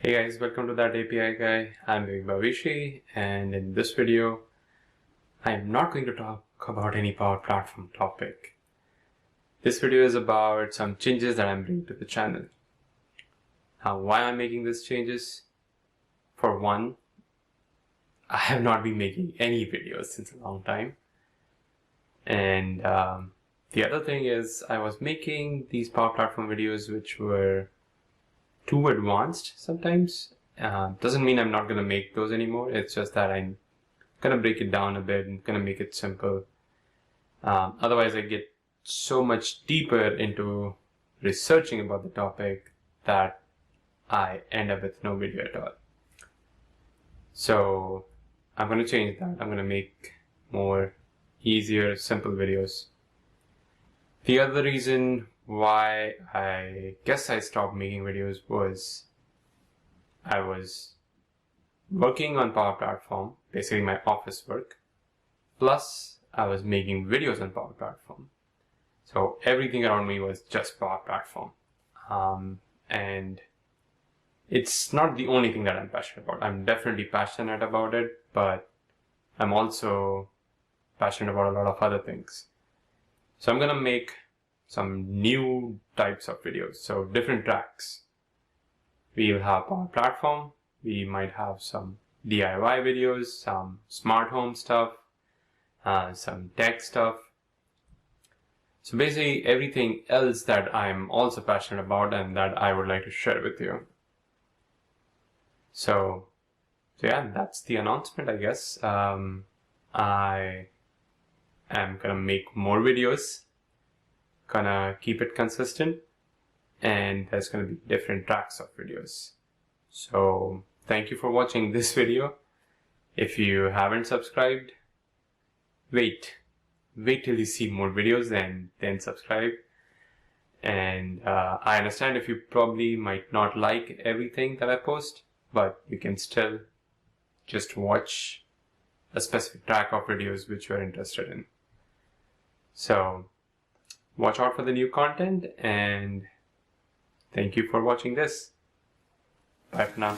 Hey guys, welcome to That API Guy. I'm Bhavishi, and in this video, I'm not going to talk about any Power Platform topic. This video is about some changes that I'm bringing to the channel. Now, why I'm making these changes? For one, I have not been making any videos since a long time. And the other thing is, I was making these Power Platform videos which were too advanced sometimes. Doesn't mean I'm not going to make those anymore. It's just that I'm going to break it down a bit and going to make it simple. Otherwise, I get so much deeper into researching about the topic that I end up with no video at all. So I'm going to change that. I'm going to make more easier, simple videos. The other reason why I guess I stopped making videos was I was working on Power Platform, basically my office work, plus I was making videos on Power Platform. So everything around me was just Power Platform. And it's not the only thing that I'm passionate about. I'm definitely passionate about it, but I'm also passionate about a lot of other things. So I'm gonna make some new types of videos, so different tracks. We will have Power Platform, we might have some DIY videos, some smart home stuff, some tech stuff. So basically everything else that I'm also passionate about and that I would like to share with you. So yeah, that's the announcement, I guess. I am gonna make more videos, gonna keep it consistent, and there's gonna be different tracks of videos. So thank you for watching this video. If you haven't subscribed, wait till you see more videos and then subscribe. And I understand if you probably might not like everything that I post, but you can still just watch a specific track of videos which you're interested in. So watch out for the new content, and thank you for watching this. Bye for now.